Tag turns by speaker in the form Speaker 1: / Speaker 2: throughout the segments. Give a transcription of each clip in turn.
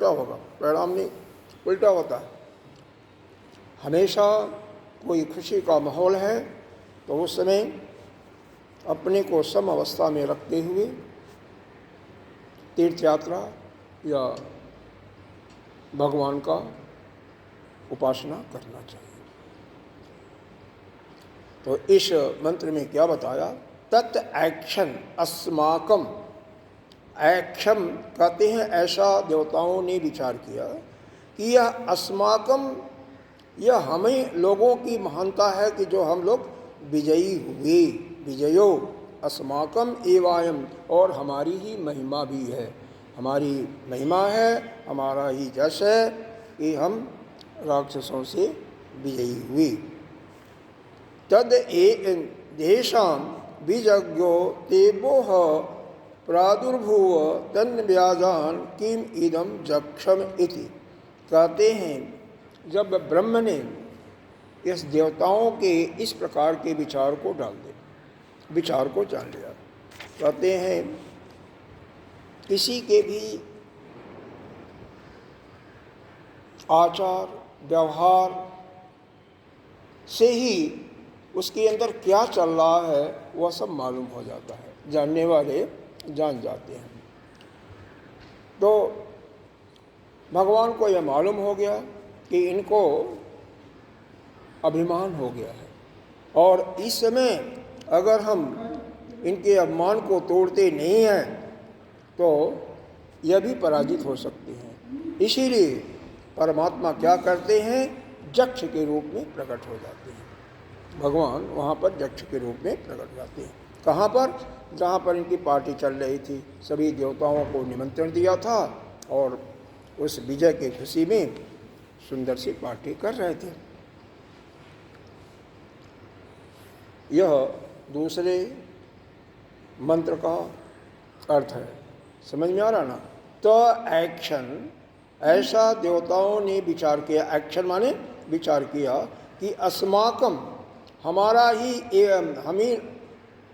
Speaker 1: क्या होगा, परिणाम नहीं, उल्टा होता है। हमेशा कोई खुशी का माहौल है तो उस समय अपने को सम अवस्था में रखते हुए तीर्थ यात्रा या भगवान का उपासना करना चाहिए। तो इस मंत्र में क्या बताया, तत् ऐक्षण अस्माकम, ऐक्षम कहते हैं ऐसा देवताओं ने विचार किया कि यह अस्माकम, यह हमें लोगों की महानता है कि जो हम लोग विजयी हुए, विजयो अस्माकम एवायम, और हमारी ही महिमा भी है, हमारी महिमा है, हमारा ही जश है कि हम राक्षसों से विजयी हुए। तद ए देशाम विजज्ञो तेभ्योः प्रादुर्भूव तन्व्याजान किम इदम जक्षम इति। कहते हैं जब ब्रह्म ने इस देवताओं के इस प्रकार के विचार को डाल दिया, विचार को जान लिया, कहते हैं किसी के भी आचार व्यवहार से ही उसके अंदर क्या चल रहा है वह सब मालूम हो जाता है, जानने वाले जान जाते हैं। तो भगवान को यह मालूम हो गया कि इनको अभिमान हो गया है, और इस समय अगर हम इनके अभिमान को तोड़ते नहीं हैं तो यह भी पराजित हो सकते हैं। इसीलिए परमात्मा क्या करते हैं, यक्ष के रूप में प्रकट हो जाते हैं। भगवान वहाँ पर यक्ष के रूप में प्रकट जाते हैं। कहाँ पर, जहाँ पर इनकी पार्टी चल रही थी, सभी देवताओं को निमंत्रण दिया था और उस विजय की खुशी में सुंदर सी पार्टी कर रहे थे। यह दूसरे मंत्र का अर्थ है, समझ में आ रहा ना। तो एक्शन, ऐसा देवताओं ने विचार किया, एक्शन माने विचार किया कि अस्माकम, हमारा ही हमें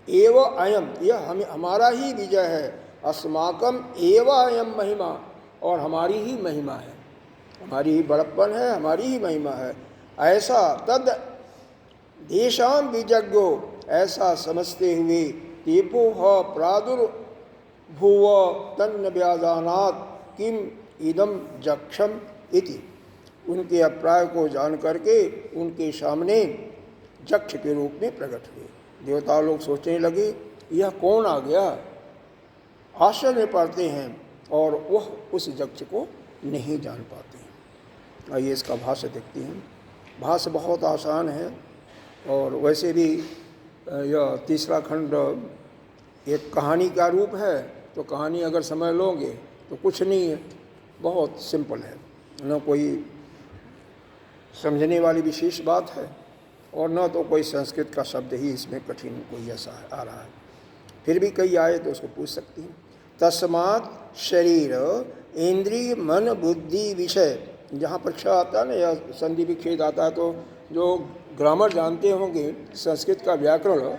Speaker 1: एव अयम, यह हमें हमारा ही विजय है, अस्माकम एव अयम महिमा, और हमारी ही महिमा है, हमारी ही बड़प्पन है, हमारी ही महिमा है। ऐसा तद देशाम विजज्ञो, ऐसा समझते हुए तेपोह प्रादुर्भूव तन्न व्याजानात् किम इदम जक्षम इति, उनके अभिप्राय को जान करके उनके सामने यक्ष के रूप में प्रकट हुए। देवता लोग सोचने लगे यह कौन आ गया, आश्चर्य पड़ते हैं और वह उस यक्ष को नहीं जान पाते हैं। आइए इसका भाष्य देखते हैं। भाष्य बहुत आसान है, और वैसे भी यह तीसरा खंड एक कहानी का रूप है, तो कहानी अगर समझ लोगे तो कुछ नहीं है, बहुत सिंपल है, न कोई समझने वाली विशेष बात है और न तो कोई संस्कृत का शब्द ही इसमें कठिन कोई ऐसा आ रहा है। फिर भी कई आए तो उसको पूछ सकती हैं। तस्मात् शरीर इंद्रिय मन बुद्धि विषय, जहाँ पर क्ष आता है ना या संधि विच्छेद आता है, तो जो ग्रामर जानते होंगे संस्कृत का व्याकरण,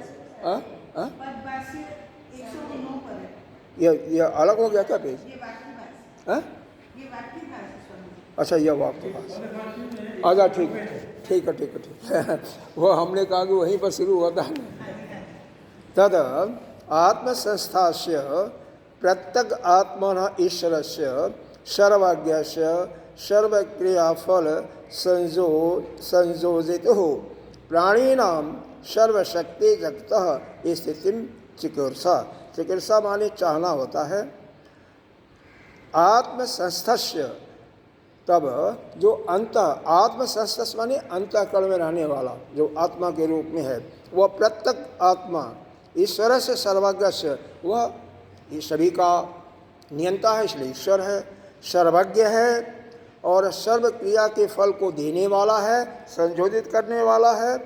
Speaker 1: यह अलग हो गया क्या पेज? अच्छा यह वाक्य भाषा, अच्छा ठीक है ठीक है ठीक है ठीक है वो हमने कहा कि वहीं पर शुरू होता है। तद आत्मसंस्थास्य प्रत्यक आत्मनः ईश्वरस्य सर्वज्ञस्य सर्वक्रियाफल संयोजितः प्राणिनां सर्वशक्ति जगतः स्थितिं चिकीर्षा। चिकीर्षा माने चाहना होता है। आत्मसंस्थस्य, तब जो अंत, आत्मसंस्थस माने अंतःकरण में रहने वाला जो आत्मा के रूप में है, वह प्रत्यक आत्मा ईश्वर से सर्वज्ञ से, वह सभी का नियंता है, इसलिए ईश्वर है, सर्वज्ञ है और सर्व क्रिया के फल को देने वाला है, संशोधित करने वाला है,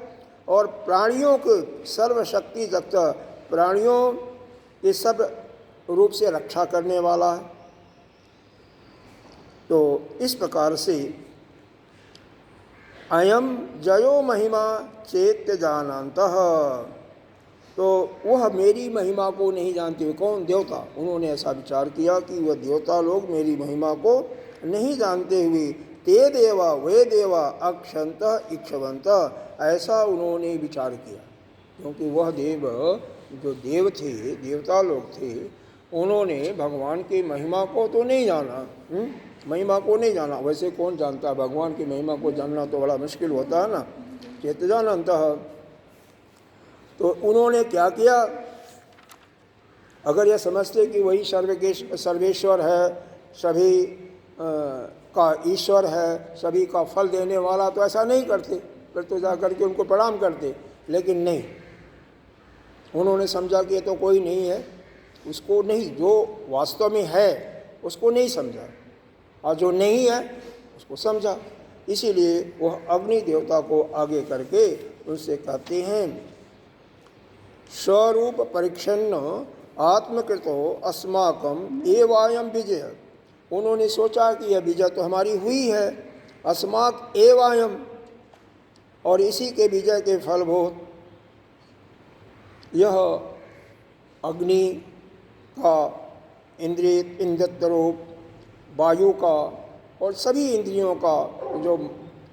Speaker 1: और प्राणियों के सर्वशक्ति जगत, प्राणियों के सब रूप से रक्षा करने वाला है। तो इस प्रकार से अयम जयो महिमा चेत्य जानन्तः, तो वह मेरी महिमा को नहीं जानते हुए, कौन? देवता। उन्होंने ऐसा विचार किया कि वह देवता लोग मेरी महिमा को नहीं जानते हुए ते देवा वे देवा अक्षंत इक्षवंत, ऐसा उन्होंने विचार किया। क्योंकि वह देव जो देव थे, देवता लोग थे, उन्होंने भगवान की महिमा को तो नहीं जाना। महिमा को नहीं जाना। वैसे कौन जानता है भगवान की महिमा को जानना, तो बड़ा मुश्किल होता है ना। चेत जानता। तो उन्होंने क्या किया, अगर यह समझते कि वही सर्वेश्वर है, सभी का ईश्वर है, सभी का फल देने वाला, तो ऐसा नहीं करते, फिर तो जा करके उनको प्रणाम करते। लेकिन नहीं, उन्होंने समझा कि ये तो कोई नहीं है, उसको नहीं, जो वास्तव में है उसको नहीं समझा, और जो नहीं है उसको समझा। इसीलिए वह अग्नि देवता को आगे करके उनसे कहते हैं, स्वरूप परिच्छन्न आत्मकृतो अस्माकम एवायम विजय। उन्होंने सोचा कि यह विजय तो हमारी हुई है, अस्माक एवायम, और इसी के विजय के फलभूत यह अग्नि का इंद्रिय रूप, वायु का और सभी इंद्रियों का, जो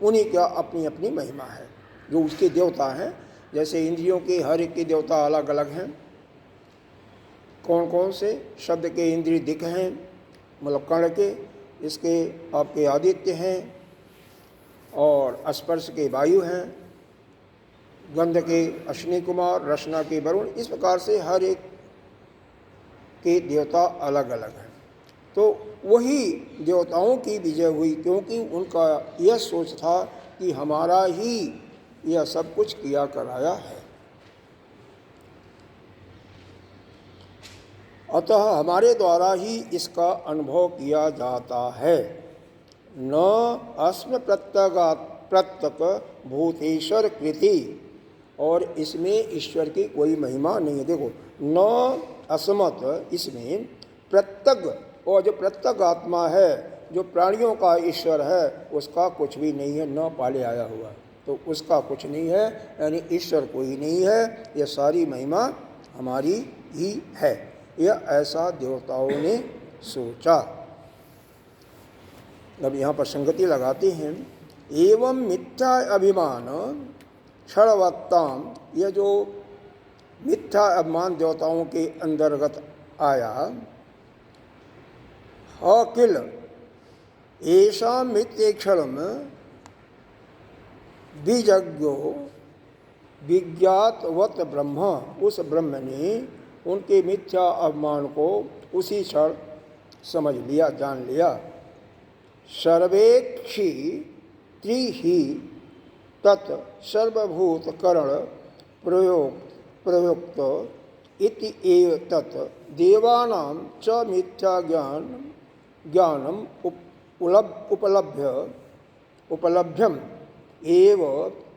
Speaker 1: उन्हीं का अपनी अपनी महिमा है, जो उसके देवता हैं। जैसे इंद्रियों के हर एक के देवता अलग अलग हैं। कौन कौन से? शब्द के इंद्रिय दिख हैं, मतलब कर्ण के, इसके आपके आदित्य हैं, और स्पर्श के वायु हैं, गंध के अश्विनी कुमार, रसना के वरुण। इस प्रकार से हर एक के देवता अलग अलग हैं। तो वही देवताओं की विजय हुई, क्योंकि उनका यह सोच था कि हमारा ही यह सब कुछ किया कराया है, अतः हमारे द्वारा ही इसका अनुभव किया जाता है। न अस्म प्रत्यक भूतेश्वर कृति, और इसमें ईश्वर की कोई महिमा नहीं है। देखो, न असमत, इसमें प्रत्यक, और जो प्रत्यक आत्मा है, जो प्राणियों का ईश्वर है, उसका कुछ भी नहीं है, न पाले आया हुआ, तो उसका कुछ नहीं है, यानी ईश्वर कोई नहीं है। यह सारी महिमा हमारी ही है, यह ऐसा देवताओं ने सोचा। अब यहाँ पर संगति लगाते हैं, एवं मिथ्या अभिमान क्षणवत्ताम, यह जो मिथ्या अभिमान देवताओं के अंतर्गत आया, अकिल ऐसा मिथ्येक्षण बीजज्ञो विज्ञातवत ब्रह्म, उस ब्रह्म ने उनके मिथ्या अभिमान को उसी क्षण समझ लिया, जान लिया। सर्वेक्षी त्रिहि तत् सर्वभूत करण प्रयुक्त इति एव तत् देवानां च मिथ्या ज्ञानम उपलभ्यम एव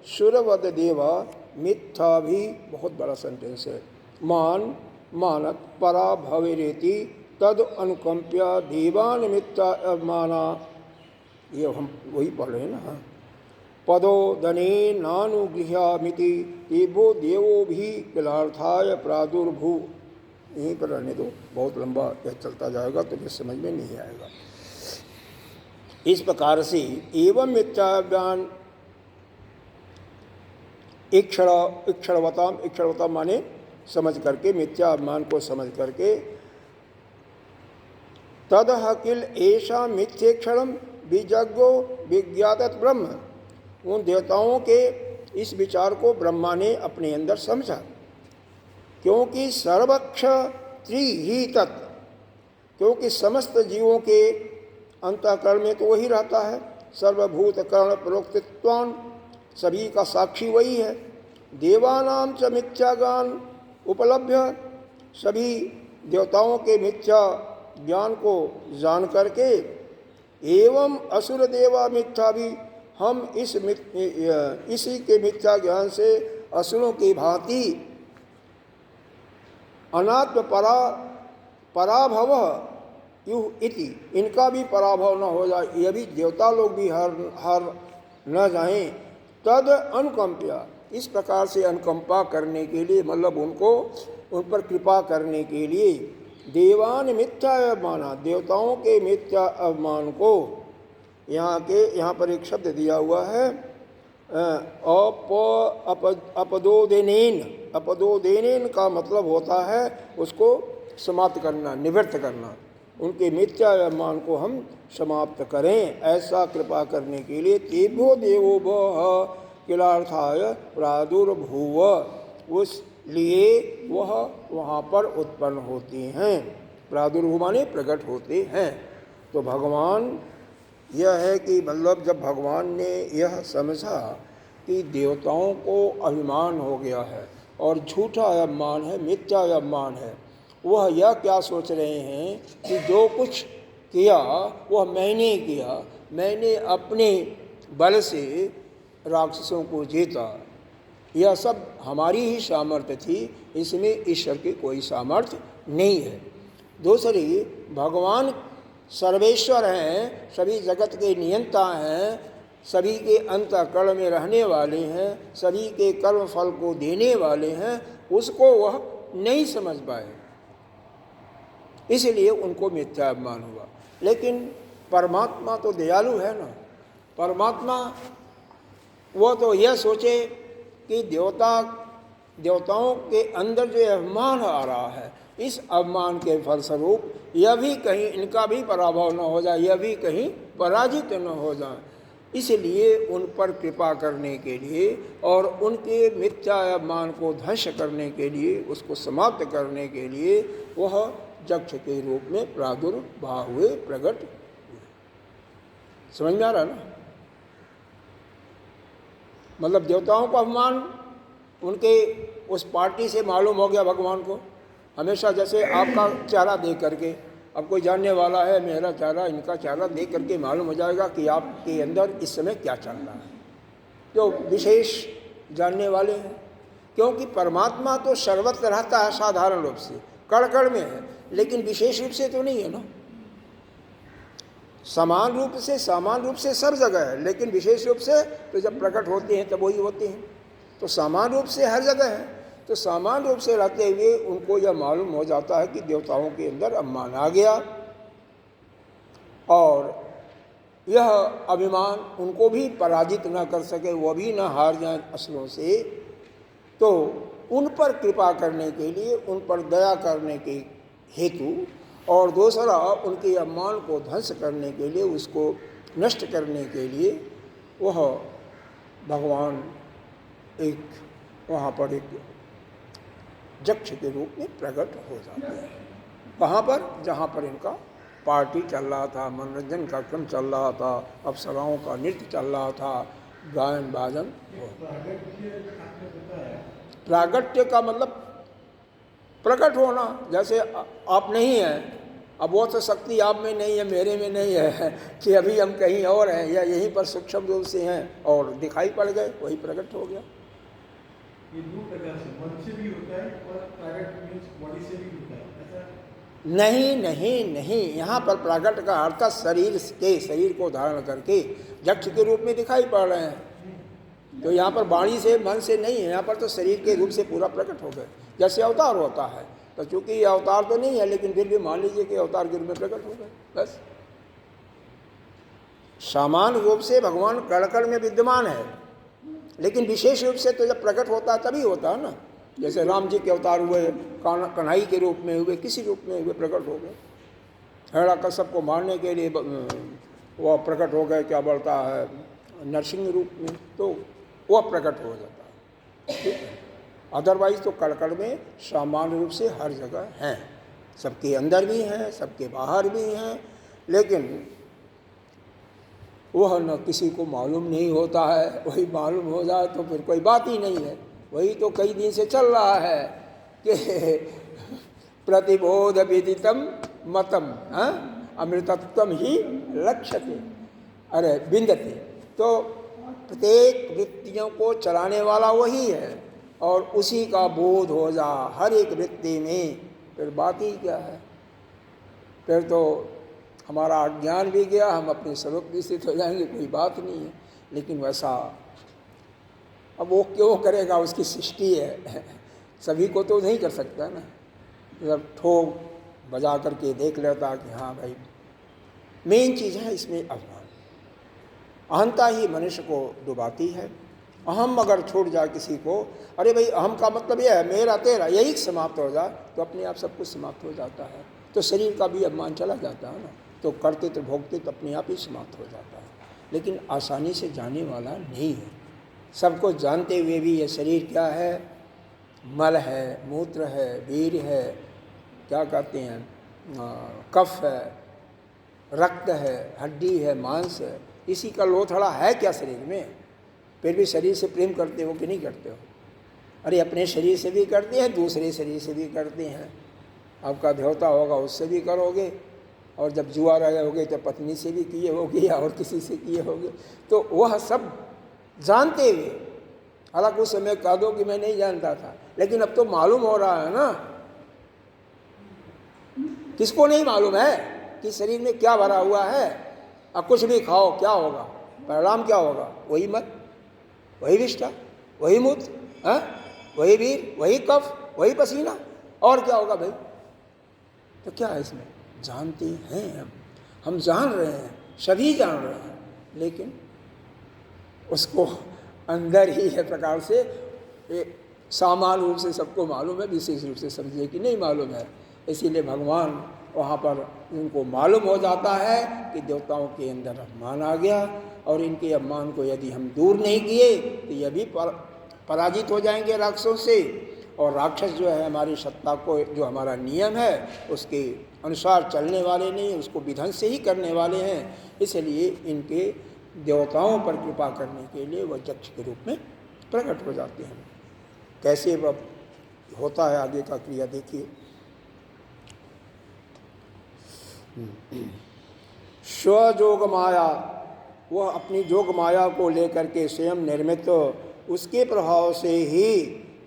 Speaker 1: सुरवद देवा मिथ्या, भी बहुत बड़ा सेंटेंस है। मानत परा भवेरेति तद अनुकंप्य देवान मिथ्या अवमाना, ये हम वही पढ़ रहे हैं ना। पदो धने नानुगृह्यामिति देवो देवो भी किलार्थाय प्रादुर्भू, यहीं पर रहने दो, बहुत लंबा यह चलता जाएगा तो फिर समझ में नहीं आएगा। इस प्रकार से एवं मिथ्या ज्ञान इक्षणवता माने समझ करके, मिथ्या अभिमान को समझ करके, तद किल ऐसा मिथ्येक्षणम बीजज्ञो विज्ञातत ब्रह्म, उन देवताओं के इस विचार को ब्रह्मा ने अपने अंदर समझा। क्योंकि सर्वक्ष त्रि ही तत्, क्योंकि समस्त जीवों के अंतःकरण में तो वही रहता है। सर्वभूत कर्ण प्रोक्तत्वान, सभी का साक्षी वही है। देवानाम च मिथ्या ज्ञान उपलभ्य, सभी देवताओं के मिथ्या ज्ञान को जान करके, एवं असुर देवा मिथ्या भी, हम इसी के मिथ्या ज्ञान से असुरों की भांति अनात्म पराभव युह इति, इनका भी पराभव न हो जाए, यह भी देवता लोग भी हार न जाएं। तद अनुकंप्या, इस प्रकार से अनुकंपा करने के लिए, मतलब उनको उन पर कृपा करने के लिए, देवान मिथ्या अवमाना, देवताओं के मिथ्या अवमान को यहाँ पर एक शब्द दिया हुआ है अपदोदेनेन। अपदोदेनेन का मतलब होता है उसको समाप्त करना, निवृत्त करना। उनके मिथ्या अभिमान को हम समाप्त करें, ऐसा कृपा करने के लिए तेभ्यो देवो वह किलार्थाय प्रादुर्भूव, उस लिए वह वहाँ पर उत्पन्न होते हैं। प्रादुर्भूव माने प्रकट होते हैं। तो भगवान यह है कि मतलब जब भगवान ने यह समझा कि देवताओं को अभिमान हो गया है और झूठा अभिमान है, मिथ्या अभिमान है, वह यह क्या सोच रहे हैं कि जो कुछ किया वह मैंने किया, मैंने अपने बल से राक्षसों को जीता, यह सब हमारी ही सामर्थ्य थी, इसमें ईश्वर की कोई सामर्थ्य नहीं है। दूसरी, भगवान सर्वेश्वर हैं, सभी जगत के नियंता हैं, सभी के अंतःकरण में रहने वाले हैं, सभी के कर्म फल को देने वाले हैं, उसको वह नहीं समझ पाए, इसलिए उनको मिथ्याभिमान हुआ। लेकिन परमात्मा तो दयालु है ना। परमात्मा वो तो यह सोचे कि देवताओं के अंदर जो अभिमान आ रहा है, इस अभिमान के फलस्वरूप यह भी कहीं इनका भी पराभव न हो जाए, यह भी कहीं पराजित न हो जाए, इसलिए उन पर कृपा करने के लिए और उनके मिथ्या अभिमान को ध्वंस करने के लिए, उसको समाप्त करने के लिए वह यक्ष के रूप में प्रादुर्भाव हुए, प्रकट हुए। समझ में आ रहा ना? मतलब देवताओं का अभिमान उनके उस पार्टी से मालूम हो गया भगवान को। हमेशा जैसे आपका चेहरा देख करके, अब कोई जानने वाला है, मेरा चेहरा इनका चेहरा देख करके मालूम हो जाएगा कि आपके अंदर इस समय क्या चल रहा है। जो विशेष जानने वाले हैं, क्योंकि परमात्मा तो सर्वत्र रहता है साधारण रूप से, कण कण में है, लेकिन विशेष रूप से तो नहीं है ना। समान रूप से सब जगह है, लेकिन विशेष रूप से तो जब प्रकट होते हैं तब वही होते हैं। तो समान रूप से हर जगह है, तो समान रूप से रहते हुए उनको यह मालूम हो जाता है कि देवताओं के अंदर अभिमान आ गया, और यह अभिमान उनको भी पराजित न कर सके, वह भी न हार जाए असुरों से। तो उन पर कृपा करने के लिए, उन पर दया करने के हेतु, और दूसरा उनके अभिमान को ध्वंस करने के लिए, उसको नष्ट करने के लिए वह भगवान एक वहाँ पर एक यक्ष के रूप में प्रकट हो जाते हैं। कहाँ पर? जहाँ पर इनका पार्टी चल रहा था, मनोरंजन का क्रम चल रहा था, अप्सराओं का नृत्य चल रहा था, गायन बाजन। प्रागट्य का मतलब प्रकट होना। जैसे आप नहीं हैं, अब वो तो शक्ति आप में नहीं है, मेरे में नहीं है कि अभी हम कहीं और हैं या यहीं पर सूक्ष्म रूप से हैं और दिखाई पड़ गए, वही प्रकट हो गया।
Speaker 2: ये दो प्रकार से, मन से भी होता है और प्रकट मींस बॉडी से भी होता है, ऐसा?
Speaker 1: नहीं, यहाँ पर प्रागट का अर्थ शरीर को धारण करके यक्ष के रूप में दिखाई पड़ रहे हैं। तो यहाँ पर वाणी से, मन से नहीं है, यहाँ पर तो शरीर के रूप से पूरा प्रकट हो गए, जैसे अवतार होता है। तो चूंकि ये अवतार तो नहीं है, लेकिन फिर भी मान लीजिए कि अवतार के रूप में प्रकट हो गए, बस। सामान्य रूप से भगवान कण-कण में विद्यमान है, लेकिन विशेष रूप से तो जब प्रकट होता है तभी होता है ना। जैसे राम जी के अवतार हुए, कन्हई के रूप में हुए, किसी रूप में हुए, प्रकट हो गए। हिरण्यकश्यप को मारने के लिए वह प्रकट हो गए, क्या बोलता है, नरसिंह रूप में, तो वह प्रकट हो जाता है, ठीक है। अदरवाइज तो कण-कण में सामान्य रूप से हर जगह हैं, सबके अंदर भी हैं, सबके बाहर भी हैं, लेकिन वह न किसी को मालूम नहीं होता है। वही मालूम हो जाए तो फिर कोई बात ही नहीं है। वही तो कई दिन से चल रहा है कि प्रतिबोध विदितम मतम अमृतत्वम ही लक्ष्यते, अरे विन्दते। तो प्रत्येक वृत्तियों को चलाने वाला वही है, और उसी का बोध हो जा हर एक वृत्ति में, फिर बात ही क्या है। फिर तो हमारा अज्ञान भी गया, हम अपने स्वरूप में स्थित हो जाएंगे, कोई बात नहीं है। लेकिन वैसा अब वो क्यों करेगा, उसकी सृष्टि है, सभी को तो नहीं कर सकता ना। मतलब ठोक बजा करके देख लेता कि हाँ भाई, मेन चीज़ है इसमें अभिमान। अहंता ही मनुष्य को डुबाती है। अहम अगर छूट जाए किसी को, अरे भाई अहम का मतलब यह है मेरा तेरा, यही समाप्त हो जाए तो अपने आप सब कुछ समाप्त हो जाता है। तो शरीर का भी अभिमान चला जाता है ना, तो करते तो भोगते तो अपने आप ही समाप्त हो जाता है। लेकिन आसानी से जाने वाला नहीं है। सबको जानते हुए भी ये शरीर क्या है, मल है, मूत्र है, वीर है, क्या कहते हैं, कफ है, रक्त है, हड्डी है, मांस है, इसी का लोथड़ा है क्या शरीर में। फिर भी शरीर से प्रेम करते हो कि नहीं करते हो? अरे अपने शरीर से भी करते हैं, दूसरे शरीर से भी करते हैं। आपका देवता होगा उससे भी करोगे, और जब जुआ रहे होगे तो पत्नी से भी किए होगे या और किसी से किए होगे। तो वह सब जानते हुए, हालांकि उस समय कह दो कि मैं नहीं जानता था, लेकिन अब तो मालूम हो रहा है ना। किसको नहीं मालूम है कि शरीर में क्या भरा हुआ है। अब कुछ भी खाओ क्या होगा, परिणाम क्या होगा? वही मत, वही विष्ठा, वही मूत्र, वही वीर, वही कफ, वही पसीना, और क्या होगा भाई? तो क्या है इसमें? जानते हैं हम जान रहे हैं, सभी जान रहे हैं, लेकिन उसको अंदर ही है प्रकार से सामान्य रूप से सबको मालूम है, विशेष रूप से समझिए कि नहीं मालूम है। इसीलिए भगवान वहाँ पर उनको मालूम हो जाता है कि देवताओं के अंदर अभिमान आ गया, और इनके अभिमान को यदि हम दूर नहीं किए तो ये भी पराजित हो जाएंगे राक्षसों से। और राक्षस जो है हमारी सत्ता को, जो हमारा नियम है उसके अनुसार चलने वाले नहीं, उसको विध्वंस से ही करने वाले हैं। इसलिए इनके देवताओं पर कृपा करने के लिए वह यक्ष के रूप में प्रकट हो जाते हैं। कैसे वह होता है आगे का क्रिया देखिए। स्वजोग माया, वह अपनी जोग माया को लेकर के स्वयं निर्मित, उसके प्रभाव से ही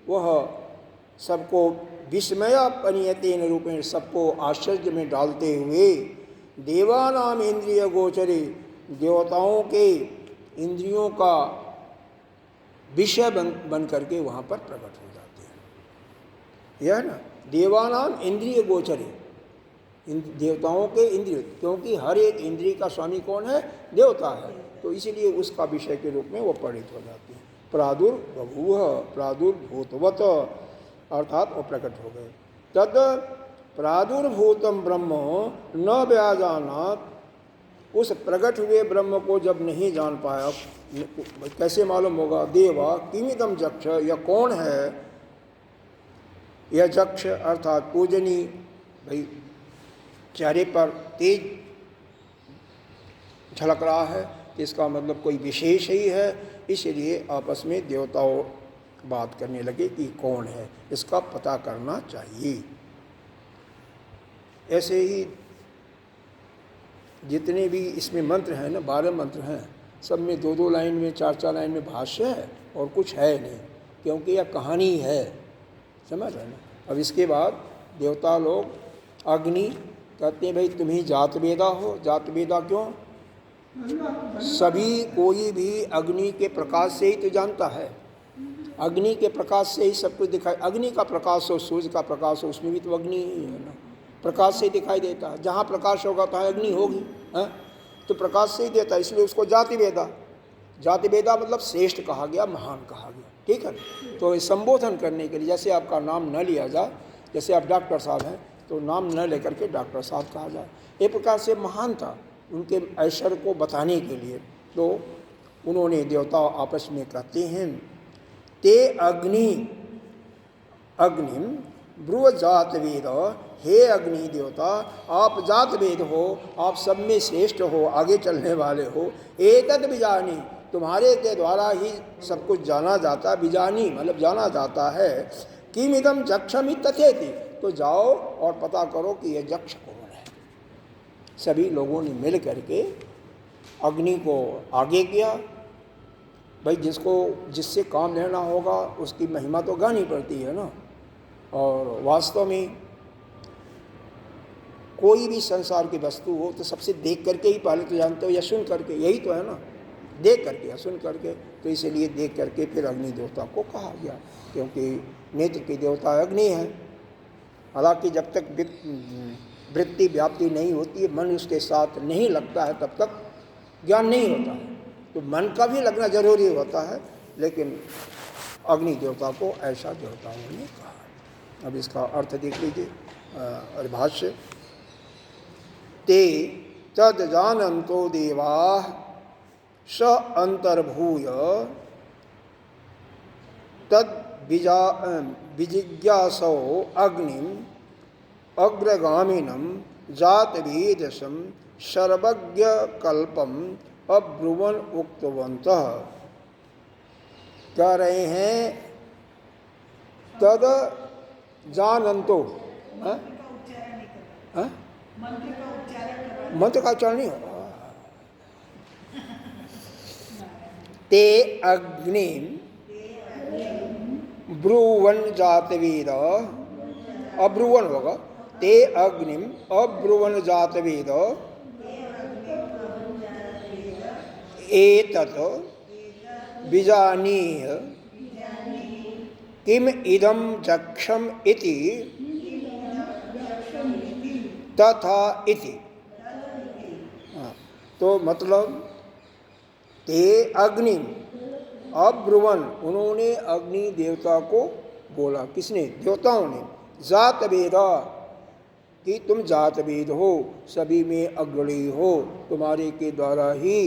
Speaker 1: वह सबको विस्मय पनीयतेन रूपेण, सबको आश्चर्य में डालते हुए देवानाम इंद्रिय गोचरे, देवताओं के इंद्रियों का विषय बन करके वहाँ पर प्रकट हो जाते हैं। यह ना देवानाम इंद्रिय गोचरे, देवताओं के इंद्रिय, क्योंकि हर एक इंद्रिय का स्वामी कौन है? देवता है। तो इसीलिए उसका विषय के रूप में वो परिणित हो जाती है। प्रादुर्बभूव, प्रादुर्भूतवत, अर्थात वो प्रकट हो गए। तद प्रादुर्भूतम ब्रह्म न व्याजानात्, उस प्रकट हुए ब्रह्म को जब नहीं जान पाया, कैसे मालूम होगा? देवा किमिदम जक्ष, यह कौन है? यह जक्ष अर्थात पूजनी, भाई चेहरे पर तेज झलक रहा है, इसका मतलब कोई विशेष ही है। इसलिए आपस में देवताओं बात करने लगे कि कौन है, इसका पता करना चाहिए। ऐसे ही जितने भी इसमें मंत्र हैं ना, 12 मंत्र हैं, सब में 2-2 लाइन में, 4-4 लाइन में भाष्य है और कुछ है नहीं, क्योंकि यह कहानी है, समझ रहे ना। अब इसके बाद देवता लोग अग्नि कहते हैं भाई तुम ही जात वेदा हो। जात वेदा क्यों? सभी कोई भी अग्नि के प्रकाश से ही तो जानता है, अग्नि के प्रकाश से ही सब कुछ दिखाई। अग्नि का प्रकाश हो, सूर्य का प्रकाश हो, उसमें भी तो अग्नि ही है ना, प्रकाश से ही दिखाई देता है। जहाँ प्रकाश होगा तो अग्नि होगी, है तो प्रकाश से ही देता है, इसलिए उसको जाति वेदा, जाति वेदा मतलब श्रेष्ठ कहा गया, महान कहा गया, ठीक है। तो संबोधन करने के लिए, जैसे आपका नाम न लिया जाए, जैसे आप डॉक्टर साहब हैं तो नाम न लेकर के डॉक्टर साहब कहा जाए, एक प्रकार से महान था उनके ऐश्वर्य को बताने के लिए। तो उन्होंने देवता आपस में कहते हैं, ते अग्नि अग्निम ब्रुव जात वेद, हे अग्नि देवता आप जात वेद हो, आप सब में श्रेष्ठ हो, आगे चलने वाले हो। एतद बिजानी, तुम्हारे के द्वारा ही सब कुछ जाना जाता, बिजानी मतलब जाना जाता है। किमिदम जक्षमि तथेति, तो जाओ और पता करो कि यह जक्ष कौन है। सभी लोगों ने मिल करके अग्नि को आगे किया। भाई जिससे काम लेना होगा उसकी महिमा तो गानी पड़ती है ना। और वास्तव में कोई भी संसार की वस्तु हो तो सबसे देख करके ही पहले तो जानते हो, या सुन करके, यही तो है ना, देख करके या सुन करके। तो इसलिए देख करके फिर अग्नि देवता को कहा गया, क्योंकि नेत्र की देवता अग्नि है। हालांकि जब तक वृत्ति व्याप्ति नहीं होती है, मन उसके साथ नहीं लगता है, तब तक ज्ञान नहीं होता है। तो मन का भी लगना जरूरी होता है, लेकिन अग्नि देवता को ऐसा देवताओं ने कहा। अब इसका अर्थ देख लीजिए, भाष्य। ते तद जानन्तो देवाः स अंतर्भूय तद विजिज्ञासो अग्निम अग्रगामिनम जातभेदसम सर्वज्ञ कल्पम अब्रुवन उक्तवन्तः। कह रहे हैं तद जानन्तो, मंत्र का उच्चारण नहीं होगा। ते अग्नि ब्रुवन जातवेद, अब्रुवन होगा। ते अग्निम अब्रुवन जातवेद एतत् विजानीय किम इदं जक्षम इति तथा इति। तो मतलब ते अग्नि अब्रुवन, उन्होंने अग्नि देवता को बोला। किसने? देवताओं ने। जात वेदा, कि तुम जात वेद हो, सभी में अग्रणी हो, तुम्हारे के द्वारा ही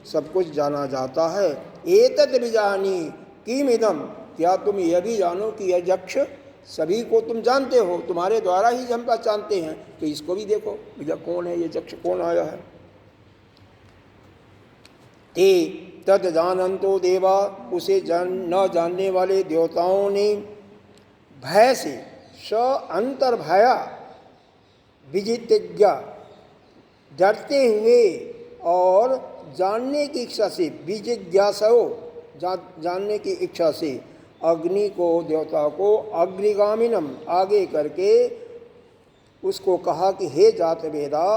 Speaker 1: सब कुछ जाना जाता है। एतद् विजानी किम इदम, क्या तुम यह भी जानो कि यह यक्ष, सभी को तुम जानते हो, तुम्हारे द्वारा ही हम पहचानते हैं, तो इसको भी देखो भैया कौन है ये यक्ष, कौन आया है। ते तद जानन्तो देवा, उसे न जानने वाले देवताओं ने भय से स अंतर्भया विजिज्ञा, डरते हुए और जानने की इच्छा से, विजिज्ञासो जानने की इच्छा से, अग्नि को, देवता को अग्निगामिनम आगे करके उसको कहा कि हे जात वेदा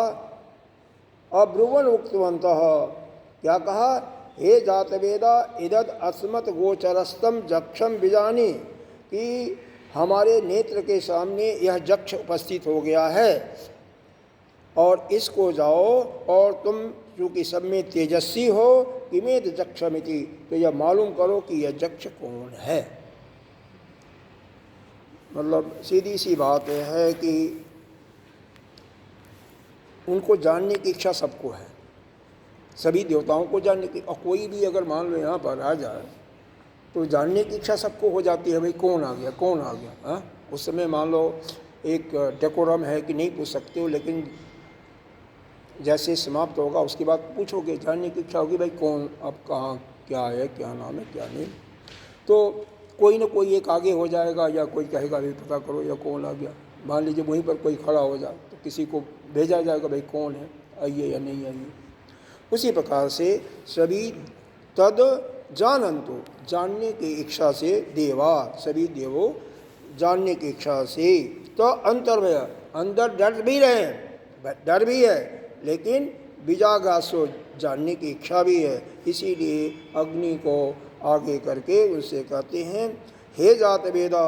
Speaker 1: अब्रुवन उक्तवन्तः, क्या कहा? हे जात वेदा इदद अस्मत् गोचरस्तम जक्षम बिजानी, कि हमारे नेत्र के सामने यह जक्ष उपस्थित हो गया है और इसको जाओ और तुम चूँकि सब में तेजस्वी हो, किमेत जक्षमिति, तो यह मालूम करो कि यह जक्ष कौन है। मतलब सीधी सी बात है कि उनको जानने की इच्छा सबको है, सभी देवताओं को जानने की। और कोई भी अगर मान लो यहाँ पर आ जाए तो जानने की इच्छा सबको हो जाती है, भाई कौन आ गया, कौन आ गया। हाँ, उस समय मान लो एक डेकोरम है कि नहीं पूछ सकते हो, लेकिन जैसे समाप्त होगा उसके बाद पूछोगे, जानने की इच्छा होगी, भाई कौन, अब कहाँ, क्या है, क्या नाम है, क्या नहीं। तो कोई ना कोई एक आगे हो जाएगा, या कोई कहेगा भाई पता करो या कौन आ गया। मान लीजिए वहीं पर कोई खड़ा हो जाए तो किसी को भेजा जाएगा, भाई कौन है, आइए या नहीं आइए। उसी प्रकार से सभी तद जानन्तु, जानने की इच्छा से, देवा, सभी देवों जानने की इच्छा से, तो अंतर्भय, अंदर डर भी रहे, डर भी है, लेकिन बीजागासो, जानने की इच्छा भी है। इसीलिए अग्नि को आगे करके उनसे कहते हैं हे जात वेदा,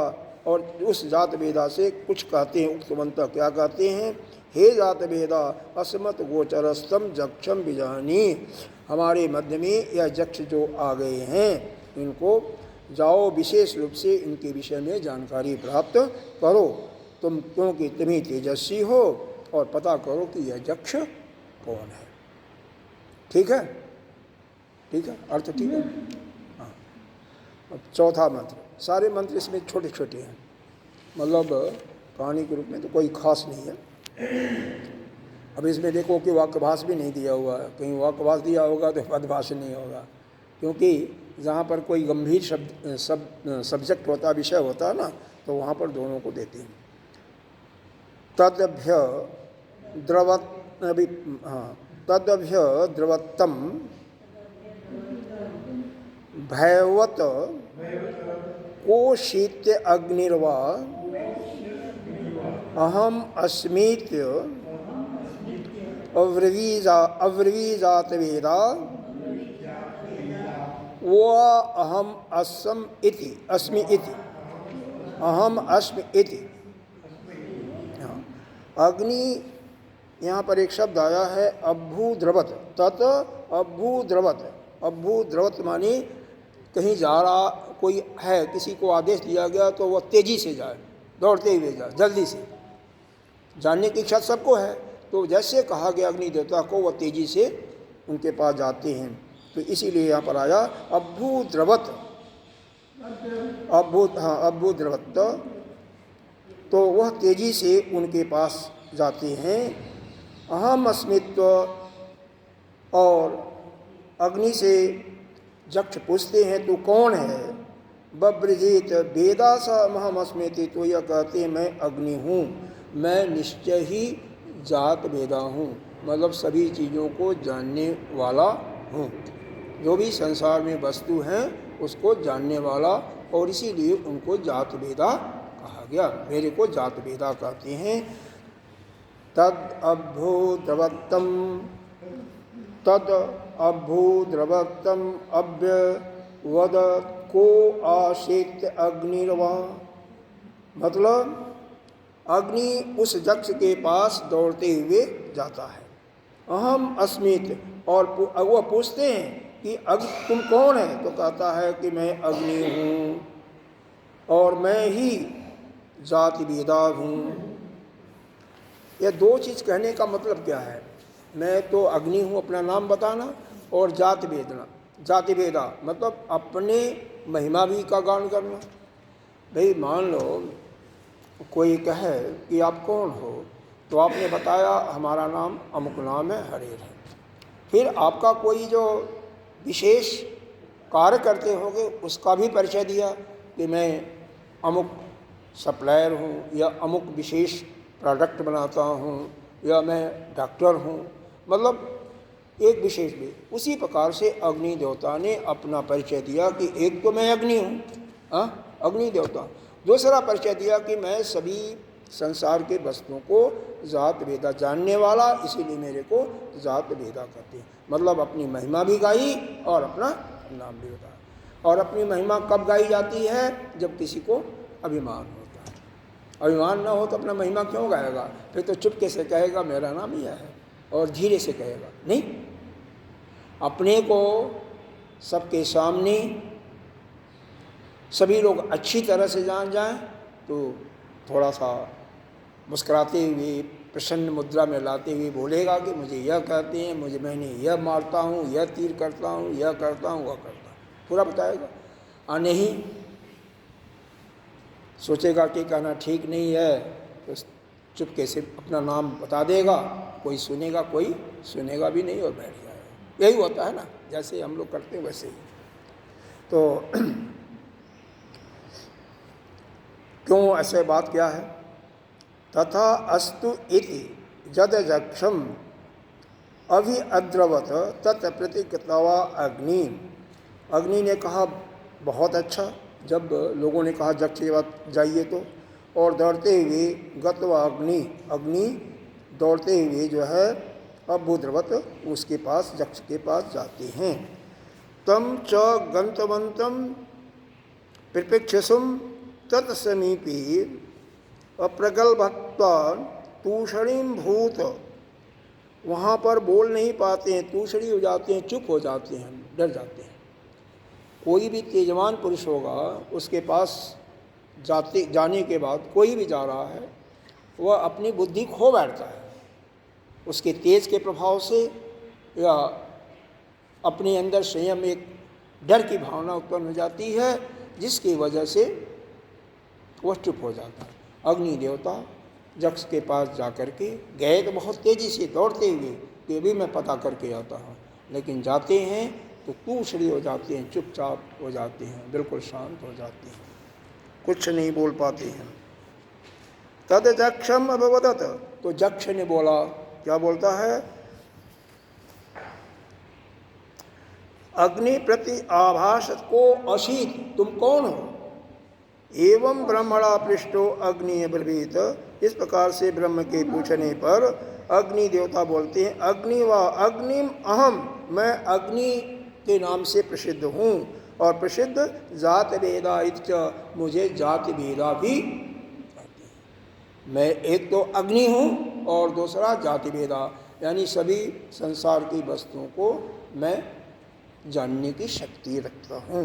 Speaker 1: और उस जात वेदा से कुछ कहते हैं, उक्तवंत क्या कहते हैं? हे जात वेदा अस्मत् गोचरस्तम जक्षम बिजानी, हमारे मध्य में यह जक्ष जो आ गए हैं, इनको जाओ विशेष रूप से इनके विषय में जानकारी प्राप्त करो, तुम क्योंकि तुम्ही तेजस्वी हो, और पता करो कि यह जक्ष कौन है। ठीक है, ठीक है, अर्थ ठीक है। हाँ, अब चौथा मंत्र, सारे मंत्र इसमें छोटे छोटे हैं, मतलब कहानी के रूप में तो कोई खास नहीं है। अब इसमें देखो कि वाक्यभाष भी नहीं दिया हुआ है, कहीं वाक्यभाष दिया होगा तो पदभाष नहीं होगा, क्योंकि जहाँ पर कोई गंभीर सब्जेक्ट होता, विषय होता है ना, तो वहाँ पर दोनों को देते हैं। तदभ्य द्रवत्तम भयवत कोशीत्य अग्निर्वा अहम अस्मीत अव्रवीजात वेदा वो अहम अस्म इति, अस्मि इति, अहम अस्मि इति। अग्नि, यहाँ पर एक शब्द आया है अभ्भू द्रवत, तत् अभ्भू द्रवत, अभ्युद्रवत माने कहीं जा रहा कोई है, किसी को आदेश दिया गया तो वह तेजी से जाए, दौड़ते हुए जाए, जल्दी से। जानने की इच्छा सबको है, तो जैसे कहा गया अग्नि देवता को, वह तेजी से उनके पास जाते हैं। तो इसीलिए यहाँ पर आया अभ्युद्रवत, अभ्युद्रवत, तो वह तेजी से उनके पास जाते हैं। अहम अस्मित्व, और अग्नि से यक्ष पूछते हैं तू कौन है। बब्रजीत वेदा स अहम अस्मिति, तो यह कहते हैं मैं अग्नि हूँ, मैं निश्चय ही जात वेदा हूँ, मतलब सभी चीज़ों को जानने वाला हूँ, जो भी संसार में वस्तु हैं उसको जानने वाला, और इसीलिए उनको जात वेदा कहा गया, मेरे को जात वेदा कहते हैं। तद अभ्युद्रवत्तम, तद अभ्युद्रवत्तम अव्यवद को आसीत अग्निर्वा, मतलब अग्नि उस यक्ष के पास दौड़ते हुए जाता है। अहम अस्मित, और वह पूछते हैं कि तुम कौन है, तो कहता है कि मैं अग्नि हूँ और मैं ही जाति वेदा हूँ। यह दो चीज़ कहने का मतलब क्या है, मैं तो अग्नि हूँ अपना नाम बताना, और जाति वेदना, जाति वेदा मतलब अपने महिमा भी का गान करना। भाई मान लो कोई कहे कि आप कौन हो, तो आपने बताया हमारा नाम अमुक नाम है, हरेर है, फिर आपका कोई जो विशेष कार्य करते होंगे उसका भी परिचय दिया कि मैं अमुक सप्लायर हूँ, या अमुक विशेष प्रोडक्ट बनाता हूँ, या मैं डॉक्टर हूँ, मतलब एक विशेष भी। उसी प्रकार से अग्नि देवता ने अपना परिचय दिया कि एक तो मैं अग्नि हूँ, अग्नि देवता, दूसरा परिचय दिया कि मैं सभी संसार के वस्तुओं को जात वेदा जानने वाला, इसीलिए मेरे को जात वेदा कहते हैं। मतलब अपनी महिमा भी गाई और अपना नाम भी बताया। और अपनी महिमा कब गाई जाती है, जब किसी को अभिमान होता है। अभिमान ना हो तो अपना महिमा क्यों गाएगा, फिर तो चुपके से कहेगा मेरा नाम यह है, और धीरे से कहेगा। नहीं, अपने को सबके सामने सभी लोग अच्छी तरह से जान जाएं, तो थोड़ा सा मुस्कुराते हुए प्रसन्न मुद्रा में लाते हुए बोलेगा कि मुझे यह कहते हैं, मैंने यह मारता हूँ, यह तीर करता हूँ, यह करता हूँ, वह करता हूँ, पूरा बताएगा। और नहीं सोचेगा कि कहना ठीक नहीं है, तो चुपके से अपना नाम बता देगा, कोई सुनेगा, कोई सुनेगा भी नहीं और बैठ जाएगा। यही होता है ना, जैसे हम लोग करते हैं वैसे ही। तो क्यों ऐसे बात क्या है, तथा अस्तु इति जद जक्षम अभि अद्रवत तत् प्रतिकृतवा अग्नि। अग्नि ने कहा बहुत अच्छा, जब लोगों ने कहा जक्ष के बाद जाइए तो, और दौड़ते हुए गतवा अग्नि, अग्नि दौड़ते हुए जो है अभ्युद्रवत उसके पास, जक्ष के पास जाते हैं। तम च गंतवंतम प्रपेक्षसुम तत्समीपी अप्रगल्भत्वान् तूषणीम भूत, वहाँ पर बोल नहीं पाते हैं, तूषणी हो जाते हैं, चुप हो जाते हैं, डर जाते हैं। कोई भी तेजवान पुरुष होगा, उसके पास जाने के बाद कोई भी जा रहा है, वह अपनी बुद्धि खो बैठता है, उसके तेज के प्रभाव से, या अपने अंदर संयम, एक डर की भावना उत्पन्न हो जाती है, जिसकी वजह से वह चुप हो जाता है। अग्नि देवता जक्ष के पास जाकर के गए तो बहुत तेज़ी से दौड़ते हुए कि भी मैं पता करके आता हूँ, लेकिन जाते हैं तो तूषणी हो जाते हैं, चुपचाप हो जाते हैं, बिल्कुल शांत हो जाते हैं, कुछ नहीं बोल पाते हैं। तद जक्षम अभवदत, तो जक्ष ने बोला, क्या बोलता है, अग्नि प्रति आभास को अशीत, तुम कौन हो। एवं ब्रह्मणा पृष्ठो अग्नि ब्रवीत, इस प्रकार से ब्रह्म के पूछने पर अग्नि देवता बोलते हैं, अग्नि व अग्निम अहम, मैं अग्नि के नाम से प्रसिद्ध हूँ, और प्रसिद्ध जात वेदा इत्य, मुझे जात वेदा भी कहते हैं। मैं एक तो अग्नि हूँ और दूसरा जाति वेदा, यानी सभी संसार की वस्तुओं को मैं जानने की शक्ति रखता हूँ।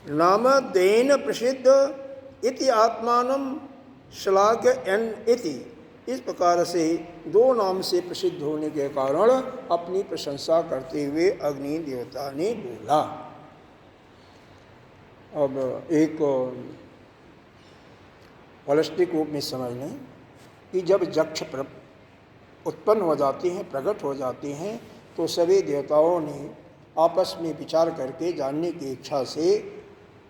Speaker 1: नाम देन प्रसिद्ध इति आत्मानं श्लाघ्य एन इति, इस प्रकार से दो नाम से प्रसिद्ध होने के कारण अपनी प्रशंसा करते हुए अग्नि देवता ने बोला। अब एक होलिस्टिक रूप में समझ लें कि जब यक्ष उत्पन्न हो जाते हैं, प्रकट हो जाते हैं, तो सभी देवताओं ने आपस में विचार करके जानने की इच्छा से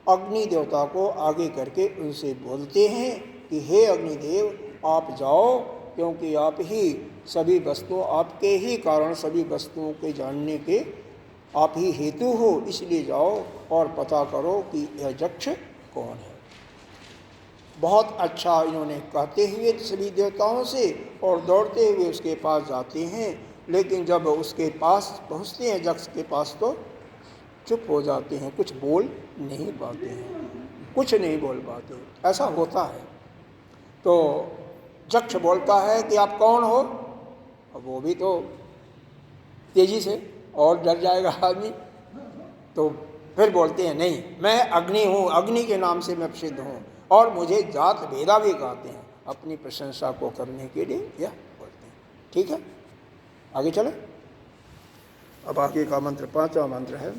Speaker 1: अग्नि देवता को आगे करके उनसे बोलते हैं कि हे अग्निदेव आप जाओ, क्योंकि आप ही सभी वस्तुओं, आपके ही कारण सभी वस्तुओं के जानने के आप ही हेतु हो, इसलिए जाओ और पता करो कि यह यक्ष कौन है। बहुत अच्छा इन्होंने कहते हुए सभी देवताओं से और दौड़ते हुए उसके पास जाते हैं, लेकिन जब उसके पास पहुँचते हैं यक्ष के पास तो चुप हो जाते हैं, कुछ बोल नहीं पाते हैं, कुछ नहीं बोल पाते। ऐसा होता है। तो यक्ष बोलता है कि आप कौन हो, अब वो भी तो तेजी से और डर जाएगा आदमी, तो फिर बोलते हैं नहीं मैं अग्नि हूँ, अग्नि के नाम से मैं प्रसिद्ध हूँ और मुझे जात भेदा भी कहते हैं। अपनी प्रशंसा को करने के लिए यह बोलते हैं। ठीक है, आगे चले। अब आगे का मंत्र, पांचवा मंत्र है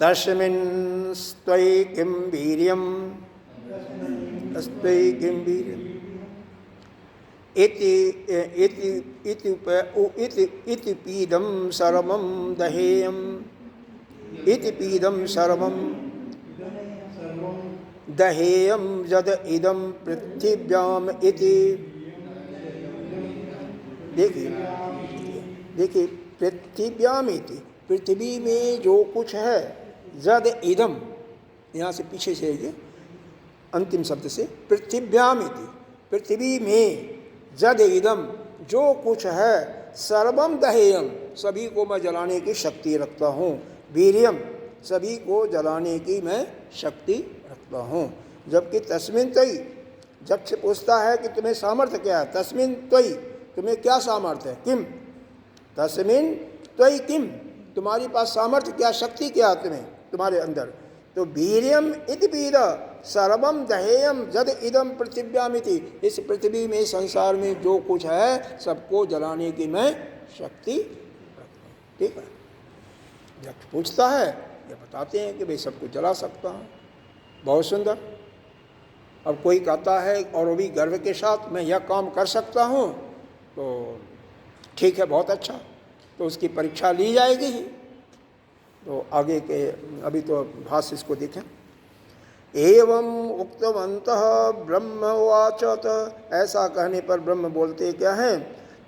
Speaker 1: तस्मिन् स्त्वयि किं वीर्यम् अस्त्वयि किं वीर्यम् इति पीदं सर्वं दहेयम् इति पीदं सर्वं दहेयं यद इदं पृथिव्याम इति। देखिए पृथिव्याम इति, पृथ्वी में जो कुछ है, यद इदम, यहाँ से पीछे से ये अंतिम शब्द से पृथिव्याम इति, पृथ्वी में यद इदम जो कुछ है, सर्वम दहेयम सभी को मैं जलाने की शक्ति रखता हूँ, वीर्यम सभी को जलाने की मैं शक्ति रखता हूँ। जबकि तस्मिन त्वयि, जब से पूछता है कि तुम्हें सामर्थ्य क्या है, तस्मिन त्वयि तुम्हें क्या सामर्थ्य है, किम तस्मिन त्वयि किम तुम्हारी पास सामर्थ्य क्या, शक्ति क्या है तुम्हें, तुम्हारे अंदर। तो वीर्यम इति पीद सर्वम दहेयम यद इदम पृथिव्याम इति, इस पृथ्वी में संसार में जो कुछ है सबको जलाने की मैं शक्ति रखता हूँ। ठीक है, जब पूछता है ये बताते हैं कि भाई सबको जला सकता हूँ। बहुत सुंदर। अब कोई कहता है और वो भी गर्व के साथ मैं यह काम कर सकता हूँ, तो ठीक है, बहुत अच्छा, तो उसकी परीक्षा ली जाएगी ही। तो आगे के अभी तो भाष्य इसको देखें। एवं उक्तवन्तः ब्रह्म उवाच, ऐसा कहने पर ब्रह्म बोलते क्या हैं,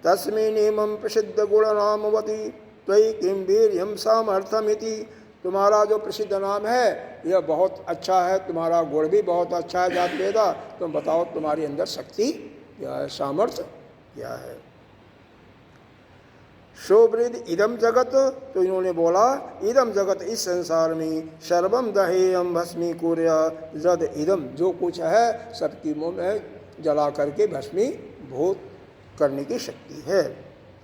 Speaker 1: तस्मिन्नेवं प्रसिद्ध गुणनामवती त्वयि किं वीर्यं सामर्थ्यमिति, तुम्हारा जो प्रसिद्ध नाम है यह बहुत अच्छा है, तुम्हारा गुण भी बहुत अच्छा है जात वेदा, तुम बताओ तुम्हारे अंदर शक्ति क्या है, सामर्थ्य क्या है। शोभृद इदम जगत, तो इन्होंने बोला इदम जगत, इस संसार में सर्वम दहेयम भस्मीकुर्या जद इदम, जो कुछ है सबकी मुँह में जला करके भस्मीभूत करने की शक्ति है।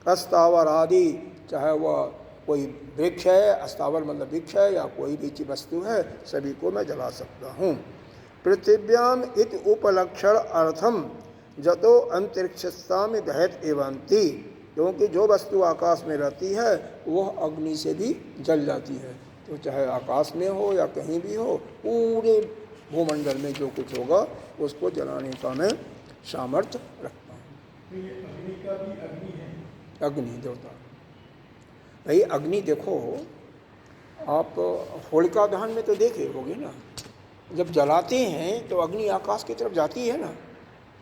Speaker 1: अस्तावर आदि, चाहे वह कोई वृक्ष है, अस्तावर मतलब वृक्ष है, या कोई भी वस्तु है, सभी को मैं जला सकता हूँ। पृथिव्याम इति उपलक्षण अर्थम जतो अंतरिक्षस्ताम दहत एवंती, क्योंकि जो वस्तु आकाश में रहती है वह अग्नि से भी जल जाती है। तो चाहे आकाश में हो या कहीं भी हो, पूरे भूमंडल में जो कुछ होगा उसको जलाने का मैं सामर्थ्य रखता हूँ।
Speaker 2: तो ये अग्नि का भी अग्नि है,
Speaker 1: अग्नि देवता। भाई अग्नि देखो, आप होलिका दहन में तो देखे होगे ना, जब जलाते हैं तो अग्नि आकाश की तरफ जाती है ना।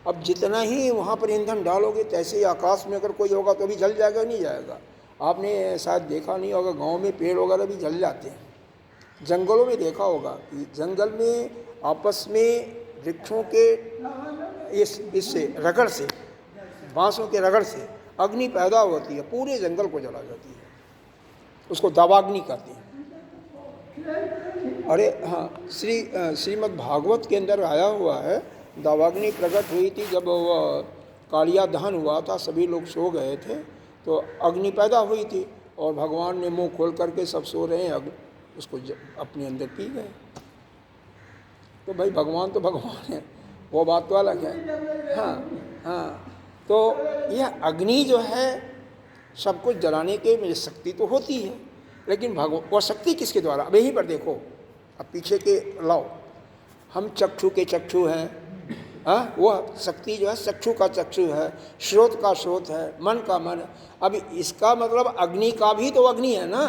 Speaker 1: अब जितना ही वहाँ पर ईंधन डालोगे तैसे ही आकाश में अगर कोई होगा तो भी जल जाएगा, नहीं जाएगा। आपने शायद देखा नहीं होगा, गांव में पेड़ वगैरह भी जल जाते हैं। जंगलों में देखा होगा कि जंगल में आपस में वृक्षों के इससे रगड़ से, बांसों के रगड़ से अग्नि पैदा होती है, पूरे जंगल को जला जाती है, उसको दावाग्नि कहते हैं। अरे हाँ, श्रीमद् भागवत के अंदर आया हुआ है, दावाग्नि प्रकट हुई थी जब वह कालिया दहन हुआ था, सभी लोग सो गए थे, तो तो अग्नि पैदा हुई थी और भगवान ने मुंह खोल करके सब सो रहे हैं, उसको अपने अंदर पी गए। तो भाई भगवान तो भगवान है, वो बात तो अलग है। हाँ हाँ, तो यह अग्नि जो है सब कुछ जलाने के में शक्ति तो होती है, लेकिन वो शक्ति किसके द्वारा? अब यहीं पर देखो, अब पीछे के लाओ, हम चक्षु के चक्षु हैं, हाँ, वह शक्ति जो है चक्षु का चक्षु है, स्रोत का स्रोत है, मन का मन। अब इसका मतलब अग्नि का भी तो अग्नि है ना,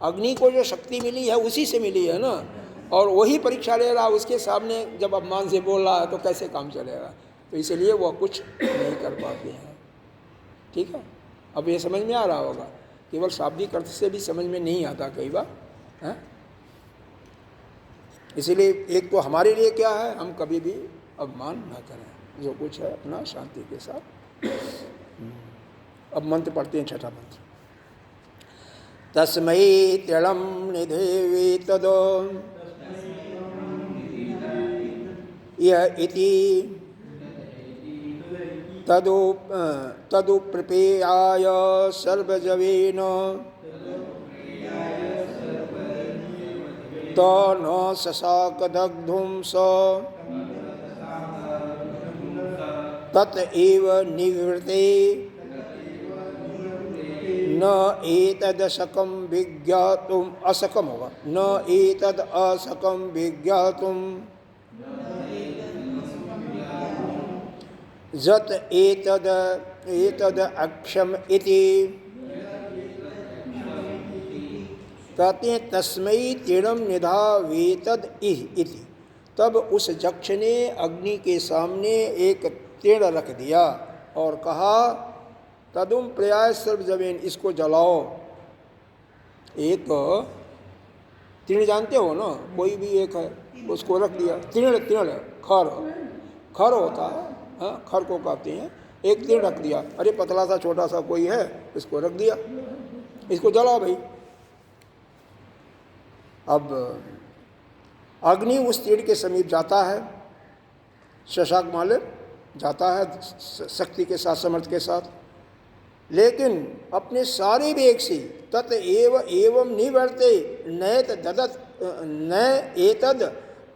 Speaker 1: अग्नि को जो शक्ति मिली है उसी से मिली है ना, और वही परीक्षा ले रहा, उसके सामने जब अपमान से बोल रहा है तो कैसे काम चलेगा? तो इसलिए वह कुछ नहीं कर पाते हैं। ठीक है, अब ये समझ में आ रहा होगा, केवल शाब्दिक अर्थ से भी समझ में नहीं आता कई बार है। इसीलिए एक तो हमारे लिए क्या है, हम कभी भी अपमान न करें, जो कुछ है अपना शांति के साथ। अब मंत्र पढ़ते हैं, छठा मंत्र। तस्मै तिलम निधेवी तदो यह इति तदु प्रपेयाय सर्वजवेन त न शशाक दग्धुं स तत एव निवृते न एतदशकं विज्ञातुम्, अशकम होगा, न एतद अशकं विज्ञातुम् जत एतद अक्षम इति। कहते हैं तस्मै तीर्णम निधावेतद इति। तब उस यक्ष ने अग्नि के सामने एक तीर्ण रख दिया और कहा तदुम प्रयाय सर्वजवेन, इसको जलाओ। एक तीर्ण जानते हो ना, कोई भी एक है, उसको रख दिया। तीर्ण खर होता है, हाँ, खर को कहते हैं। एक तीर्ण रख दिया, अरे पतला सा छोटा सा कोई है, इसको रख दिया, इसको जलाओ भाई। अब अग्नि उस तीर्ण के समीप जाता है, शशाक मालिक जाता है शक्ति के साथ, समर्थ के साथ, लेकिन अपने सारे वेग से तत एवं निवर्ते न एतद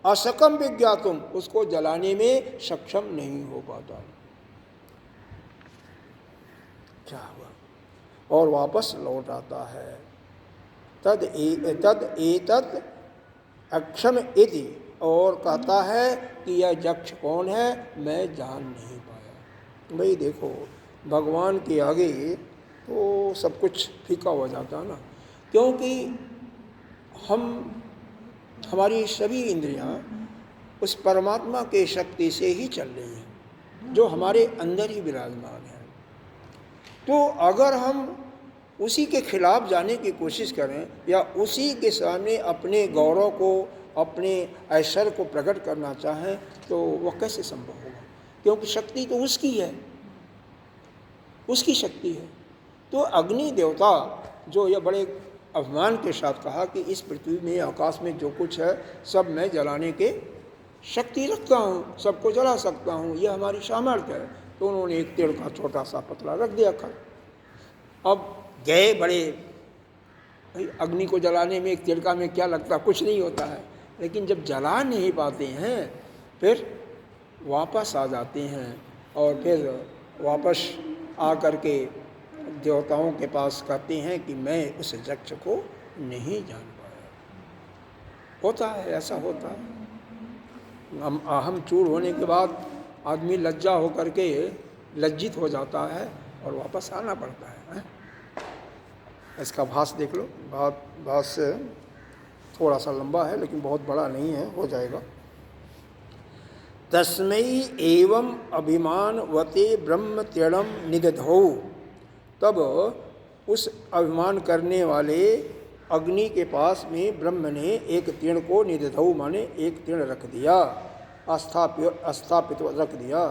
Speaker 1: अशकम विज्ञातुम, उसको जलाने में सक्षम नहीं हो पाता। क्या हुआ? और वापस लौट आता है। तद एतद अक्षम इति, और कहता है कि यह यक्ष कौन है, मैं जान नहीं पाया। भाई देखो, भगवान के आगे तो सब कुछ फीका हो जाता है ना, क्योंकि हमारी सभी इंद्रियां उस परमात्मा के शक्ति से ही चल रही हैं, जो हमारे अंदर ही विराजमान है। तो अगर हम उसी के खिलाफ जाने की कोशिश करें या उसी के सामने अपने गौरव को, अपने ऐश्वर्य को प्रकट करना चाहें, तो वह कैसे संभव होगा? क्योंकि शक्ति तो उसकी है, उसकी शक्ति है। तो अग्नि देवता जो यह बड़े अभिमान के साथ कहा कि इस पृथ्वी में, आकाश में जो कुछ है सब मैं जलाने के शक्ति रखता हूँ, सबको जला सकता हूँ, यह हमारी सामर्थ्य है। तो उन्होंने एक तीर्ण का छोटा सा पतला रख दिया खर। अब गए बड़े, भाई अग्नि को जलाने में एक तिलका में क्या लगता, कुछ नहीं होता है, लेकिन जब जला नहीं पाते हैं फिर वापस आ जाते हैं, और फिर वापस आ करके देवताओं के पास कहते हैं कि मैं उस यक्ष को नहीं जान पाया। होता है, ऐसा होता है। अहम चूर होने के बाद आदमी लज्जा होकर के लज्जित हो जाता है और वापस आना पड़ता है। इसका भास देख लो, भास थोड़ा सा लंबा है लेकिन बहुत बड़ा नहीं है, हो जाएगा। तस्मै एवं अभिमानवते ब्रह्म तीर्णम निदधौ, तब उस अभिमान करने वाले अग्नि के पास में ब्रह्म ने एक तीर्ण को निदधौ माने एक तीर्ण रख दिया, स्थापित रख दिया।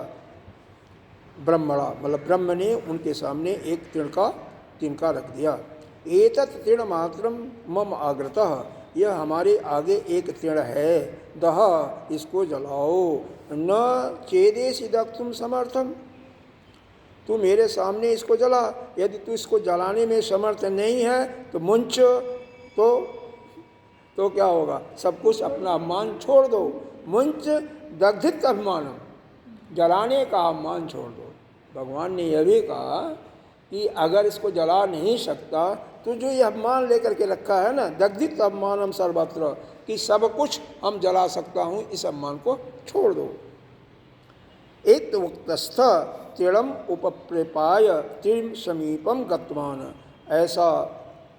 Speaker 1: ब्रह्मणा मतलब ब्रह्म ने उनके सामने एक तीर्ण का रख दिया। एतत् तीर्ण मात्रम मम आग्रतः, यह हमारे आगे एक तीर्ण है, दह इसको जलाओ। न चेदेशि दग्धुं समर्थम, तू मेरे सामने इसको जला, यदि तू इसको जलाने में समर्थ नहीं है तो मुंच, तो क्या होगा, सब कुछ अपना अभिमान छोड़ दो। मुंच दग्धित अभिमानम, जलाने का अभिमान छोड़ दो। भगवान ने यह भी कहा कि अगर इसको जला नहीं सकता तो जो ये अभिमान लेकर के रखा है ना, दग्धित अभिमानम सर्वत्र, कि सब कुछ हम जला सकता हूँ, इस अभिमान को छोड़ दो। एक वक्तस्थ तिड़म उपप्रेपाय तिम समीपम गतवान, ऐसा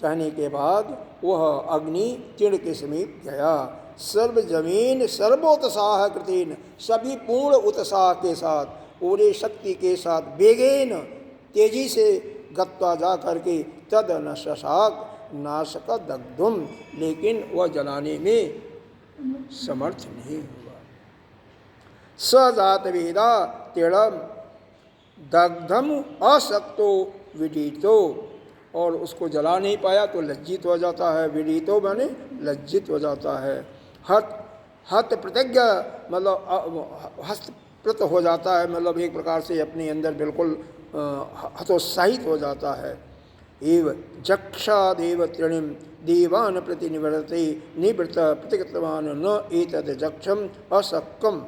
Speaker 1: कहने के बाद वह अग्नि तिड़ के समीप गया। सर्व जमीन सर्वोत्साह कृतिन, सभी पूर्ण उत्साह के साथ, पूरे शक्ति के साथ, बेगेन तेजी से गत्वा जा करके तद न शशाक नाशक दग्धुम, लेकिन वह जलाने में समर्थ नहीं हुआ। सजात वेदा तिड़म दग्धम असक्तो विदितो, और उसको जला नहीं पाया तो लज्जित हो जाता है। विदितो माने लज्जित हो जाता है। हत प्रतिज्ञ मतलब हस्तप्रत हो जाता है, मतलब एक प्रकार से अपने अंदर बिल्कुल हतोत्साहित हो जाता है। एव जक्षादेव तृणिम देवान प्रति निवृत्ते निवृत्त प्रतिगतवान न एतद जक्षम असक्कम,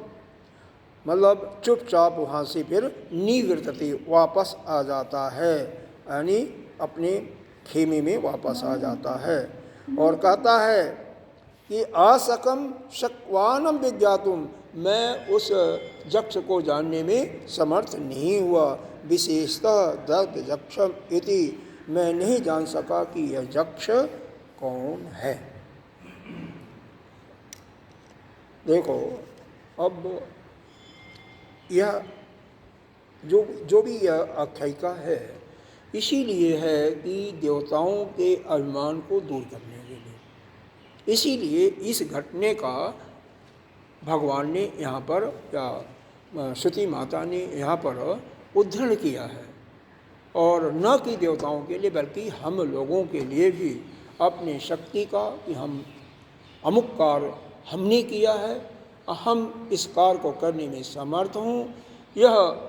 Speaker 1: मतलब चुपचाप वहाँ से फिर निवृत्ति वापस आ जाता है, यानी अपने खेमे में वापस आ जाता है। और कहता है कि असकम शक्वानम विज्ञातुम, मैं उस जक्ष को जानने में समर्थ नहीं हुआ। विशेषतः दग्ध जक्षम इति, मैं नहीं जान सका कि यह जक्ष कौन है। देखो अब यह जो भी यह आख्यायिका है, इसीलिए है कि देवताओं के अभिमान को दूर करने के लिए। इसीलिए इस घटने का भगवान ने यहाँ पर, या श्रुति माता ने यहाँ पर उद्धरण किया है, और न कि देवताओं के लिए बल्कि हम लोगों के लिए भी अपने शक्ति का, कि हम अमुक कार्य हमने किया है, हम इस कार्य को करने में समर्थ हूँ, यह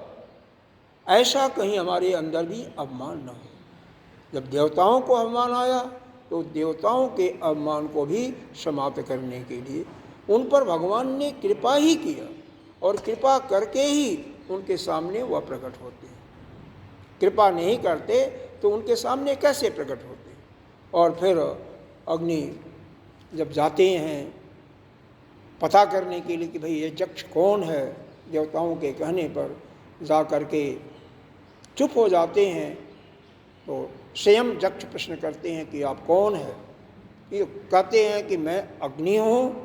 Speaker 1: ऐसा कहीं हमारे अंदर भी अभिमान न हो। जब देवताओं को अभिमान आया तो देवताओं के अभिमान को भी समाप्त करने के लिए उन पर भगवान ने कृपा ही किया, और कृपा करके ही उनके सामने वह प्रकट होते हैं। कृपा नहीं करते तो उनके सामने कैसे प्रकट होते। और फिर अग्नि जब जाते हैं पता करने के लिए कि भाई ये जक्ष कौन है, देवताओं के कहने पर जा कर के चुप हो जाते हैं, तो स्वयं जक्ष प्रश्न करते हैं कि आप कौन है। ये कहते हैं कि मैं अग्नि हूँ,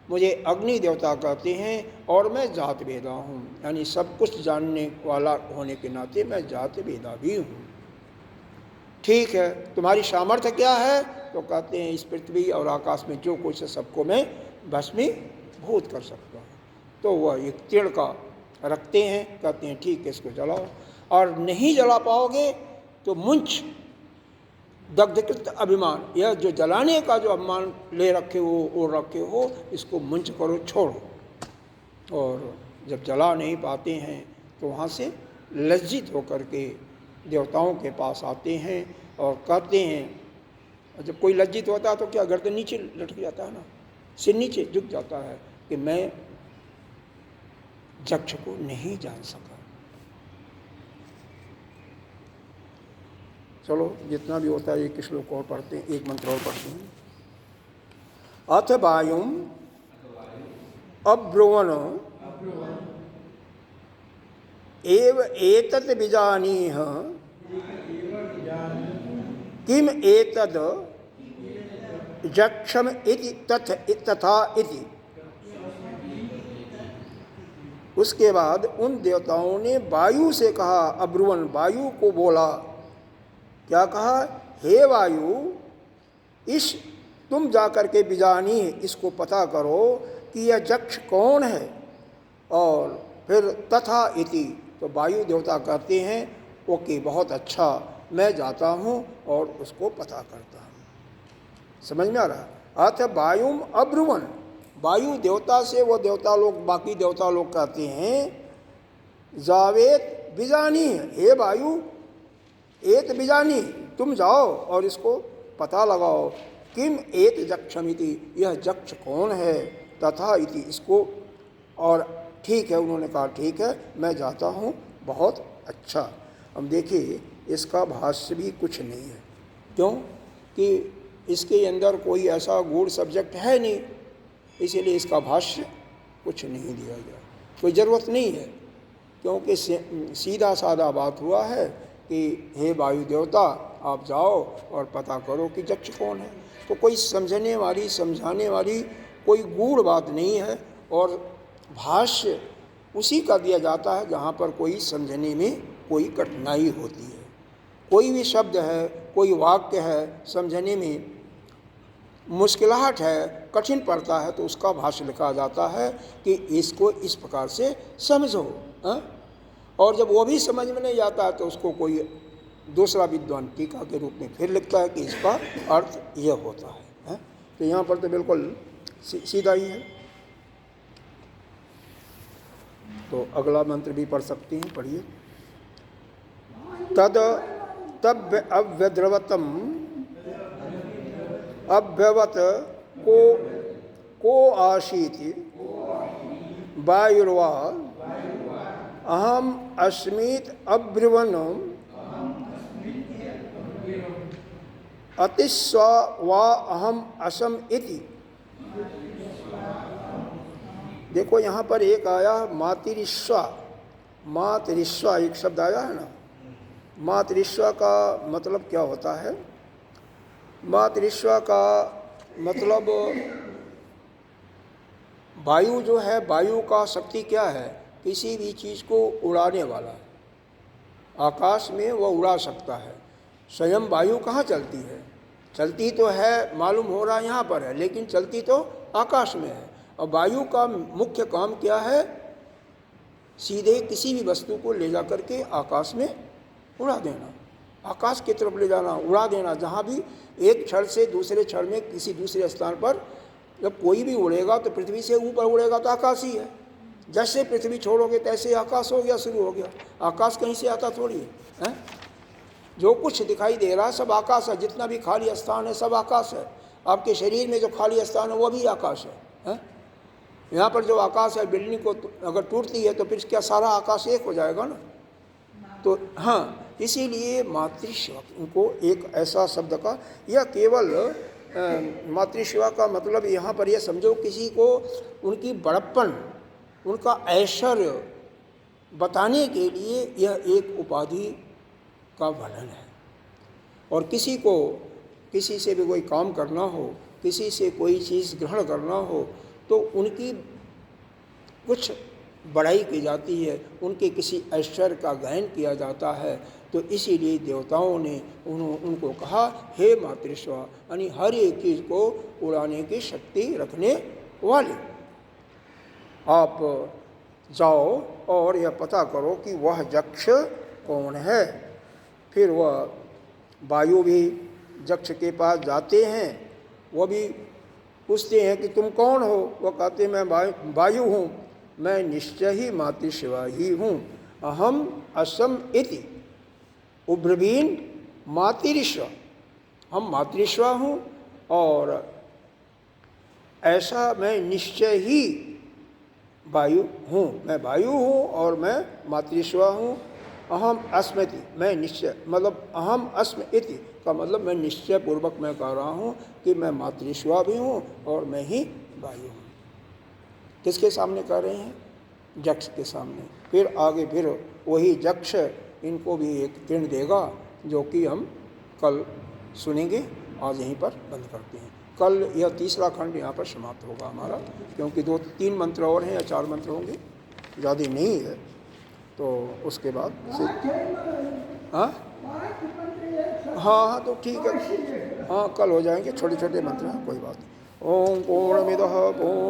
Speaker 1: मुझे अग्नि देवता कहते हैं, और मैं जात वेदा हूँ, यानी सब कुछ जानने वाला होने के नाते मैं जात वेदा भी हूँ। ठीक है, तुम्हारी सामर्थ्य क्या है? तो कहते हैं इस पृथ्वी और आकाश में जो कुछ है सबको मैं भस्मीभूत कर सकता हूँ। तो वह एक तीर का रखते हैं, कहते हैं ठीक है इसको जलाओ, और नहीं जला पाओगे तो मुंच दग्धकृत अभिमान, यह जो जलाने का जो अभिमान ले रखे हो और रखे हो, इसको मुंच करो, छोड़ो। और जब जला नहीं पाते हैं तो वहाँ से लज्जित होकर के देवताओं के पास आते हैं और कहते हैं, जब कोई लज्जित होता है तो क्या गर्दन नीचे लटक जाता है ना, सिर नीचे झुक जाता है कि मैं जक्ष को नहीं जान सका। चलो जितना भी होता है एक श्लोक और पढ़ते हैं, एक मंत्र और पढ़ते हैं। अथ वायुम अब्रुवन एव एतत् विजानीह किम एतद जक्षम इति तथा इति। उसके बाद उन देवताओं ने वायु से कहा, अब्रुवन वायु को बोला, क्या कहा? हे वायु, इस तुम जाकर के बिजानी इसको पता करो कि यह जक्ष कौन है। और फिर तथा इति, तो वायु देवता कहते हैं ओके बहुत अच्छा, मैं जाता हूँ और उसको पता करता हूँ। समझ में आ रहा? अथ वायुम अब्रुवन, वायु देवता से वो देवता लोग, बाकी देवता लोग कहते हैं जावेत बीजानी, हे वायु एत बीजानी, तुम जाओ और इसको पता लगाओ, किम एत जक्षमिति, यह जक्ष कौन है, तथा इति, इसको। और ठीक है, उन्होंने कहा ठीक है मैं जाता हूँ, बहुत अच्छा। अब देखिए इसका भाष्य भी कुछ नहीं है, क्यों कि इसके अंदर कोई ऐसा गूढ़ सब्जेक्ट है नहीं, इसीलिए इसका भाष्य कुछ नहीं दिया गया, कोई ज़रूरत नहीं है, क्योंकि सीधा साधा बात हुआ है कि हे वायु देवता आप जाओ और पता करो कि जक्ष कौन है। तो कोई समझने वाली समझाने वाली कोई गूढ़ बात नहीं है, और भाष्य उसी का दिया जाता है जहाँ पर कोई समझने में कोई कठिनाई होती है। कोई भी शब्द है, कोई वाक्य है, समझने में मुश्किलाहट है, कठिन पड़ता है, तो उसका भाष्य लिखा जाता है कि इसको इस प्रकार से समझो। और जब वो भी समझ में नहीं आता है तो उसको कोई दूसरा विद्वान टीका के रूप में फिर लिखता है कि इसका अर्थ यह होता है। तो यहाँ पर तो बिल्कुल सीधा ही है। तो अगला मंत्र भी पढ़ सकती हैं, पढ़िए। तद तब अव्यद्रवतम अभ्यवत को आशीति वायुर्वा अहम अस्मित अभ्रुवन अतिस्व वा अहम असम इति। देखो यहाँ पर एक आया मातृस्वा, मातृस्वा एक शब्द आया है ना। मातृस्वा का मतलब क्या होता है? मातृस्वा का मतलब वायु जो है, वायु का शक्ति क्या है? किसी भी चीज़ को उड़ाने वाला। आकाश में वह उड़ा सकता है। स्वयं वायु कहाँ चलती है? चलती तो है, मालूम हो रहा यहाँ पर है, लेकिन चलती तो आकाश में है। और वायु का मुख्य काम क्या है? सीधे किसी भी वस्तु को ले जा करके आकाश में उड़ा देना, आकाश की तरफ ले जाना, उड़ा देना। जहाँ भी एक क्षण से दूसरे क्षण में किसी दूसरे स्थान पर जब कोई भी उड़ेगा तो पृथ्वी से ऊपर उड़ेगा तो आकाश ही है। जैसे पृथ्वी छोड़ोगे तैसे आकाश हो गया, शुरू हो गया। आकाश कहीं से आता थोड़ी है। जो कुछ दिखाई दे रहा है सब आकाश है। जितना भी खाली स्थान है सब आकाश है। आपके शरीर में जो खाली स्थान है वो भी आकाश है। यहाँ पर जो आकाश है, बिल्डिंग को अगर टूटती है तो फिर क्या सारा आकाश एक हो जाएगा ना? तो हाँ, इसीलिए मातृस्वा इनको एक ऐसा शब्द का, यह केवल मातृस्वा का मतलब यहाँ पर यह समझो किसी को उनकी बड़प्पन, उनका ऐश्वर्य बताने के लिए यह एक उपाधि का वर्णन है। और किसी को किसी से भी कोई काम करना हो, किसी से कोई चीज़ ग्रहण करना हो तो उनकी कुछ बढ़ाई की जाती है, उनके किसी ऐश्वर्य का गायन किया जाता है। तो इसीलिए देवताओं ने उनको कहा हे मातृस्वा, यानी हर एक चीज़ को उड़ाने की शक्ति रखने वाले। आप जाओ और यह पता करो कि वह यक्ष कौन है। फिर वह वायु भी यक्ष के पास जाते हैं, वह भी पूछते हैं कि तुम कौन हो? वह कहते मैं वायु हूँ, मैं निश्चय ही मातृस्वा ही हूँ। अहम असम इति उब्रवीन मातृस्वा, हम मातृस्वा हूँ और ऐसा मैं निश्चय ही वायु हूँ। मैं वायु हूँ और मैं मातृस्वा हूँ। अहम अस्मति, मैं निश्चय, मतलब अहम अस्म इति का मतलब मैं निश्चय पूर्वक मैं कह रहा हूँ कि मैं मातृस्वा भी हूँ और मैं ही वायु हूँ। किसके सामने कह रहे हैं? यक्ष के सामने। फिर आगे फिर वही यक्ष इनको भी एक तृण देगा, जो कि हम कल सुनेंगे। आज यहीं पर बंद करते हैं। कल यह तीसरा खंड यहाँ पर समाप्त होगा हमारा, क्योंकि 2-3 मंत्र और हैं या 4 मंत्र होंगे, ज़्यादा नहीं है। तो उसके बाद हाँ हाँ, तो ठीक है। हाँ, कल हो जाएंगे, छोटे छोटे मंत्र हैं, कोई बात नहीं। ओम पूर्णमिदः पूर्ण